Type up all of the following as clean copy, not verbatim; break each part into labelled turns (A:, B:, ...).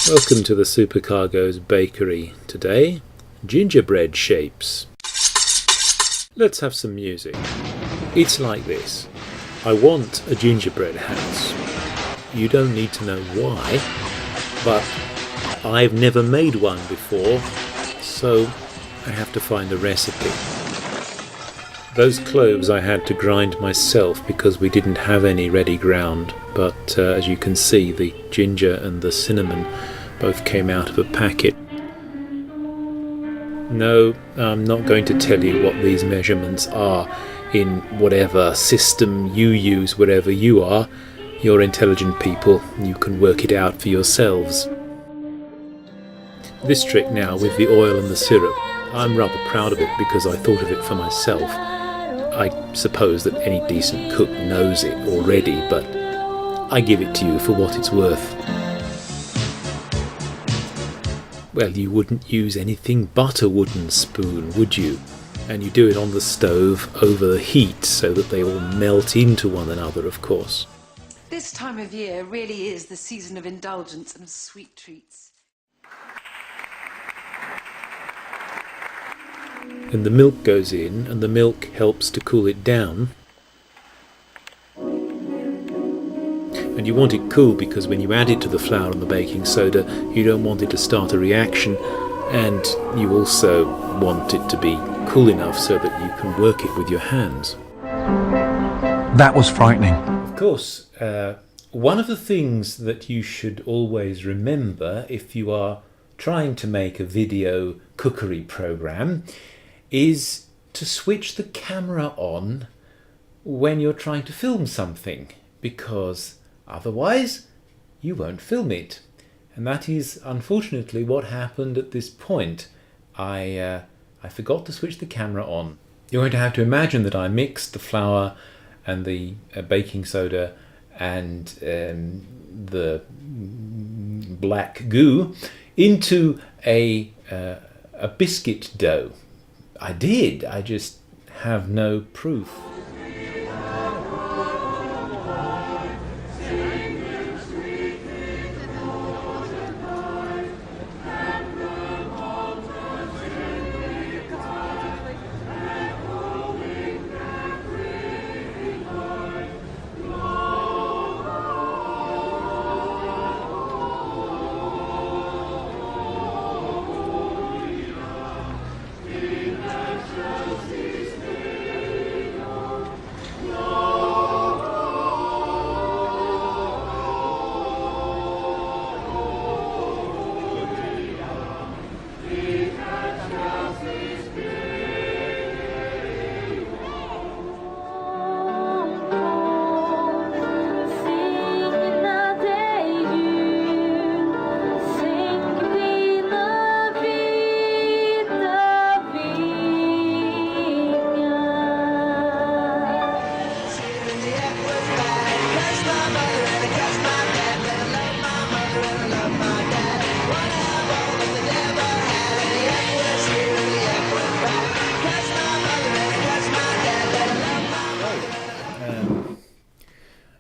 A: Welcome to the Supercargo's bakery. Today, gingerbread shapes. Let's have some music. It's like this. I want a gingerbread house. You don't need to know why, but I've never made one before, so I have to find a recipe. Those cloves I had to grind myself because we didn't have any ready ground, but as you can see, the ginger and the cinnamon both came out of a packet. No, I'm not going to tell you what these measurements are in whatever system you use wherever you are. You're intelligent people, you can work it out for yourselves. This trick now with the oil and the syrup, I'm rather proud of it because I thought of it for myself. I suppose that any decent cook knows it already, but I give it to you for what it's worth. Well, you wouldn't use anything but a wooden spoon, would you? And you do it on the stove over the heat so that they all melt into one another, of course.
B: This time of year really is the season of indulgence and sweet treats.
A: And the milk goes in, and the milk helps to cool it down. And you want it cool because when you add it to the flour and the baking soda, you don't want it to start a reaction, and you also want it to be cool enough so that you can work it with your hands.
C: That was frightening.
A: Of course, one of the things that you should always remember if you are trying to make a video cookery program is to switch the camera on when you're trying to film something, because otherwise you won't film it. And that is unfortunately what happened at this point. I forgot to switch the camera on. You're going to have to imagine that I mixed the flour and the baking soda and the black goo into a biscuit dough. I did, I just have no proof.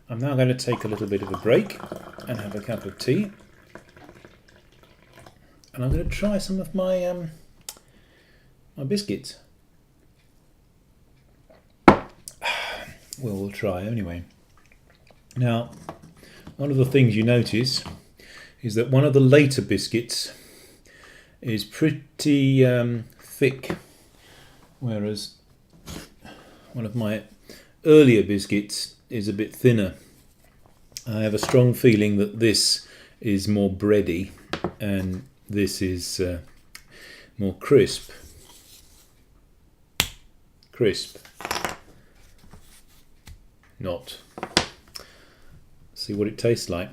A: I'm now going to take a little bit of a break and have a cup of tea, and I'm going to try some of my my biscuits. Well, we'll try anyway. Now, one of the things you notice is that one of the later biscuits is pretty thick, whereas one of my earlier biscuits is a bit thinner. I have a strong feeling that this is more bready and this is more crisp. Not. See what it tastes like.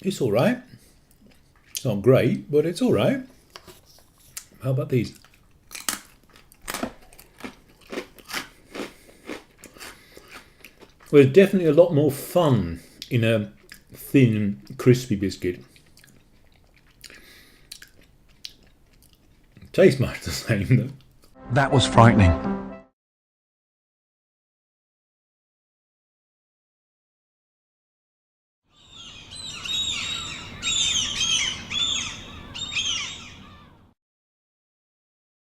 A: It's all right. It's not great, but it's all right. How about these? Well, there's definitely a lot more fun in a thin, crispy biscuit. Tastes much the same though.
C: That was frightening.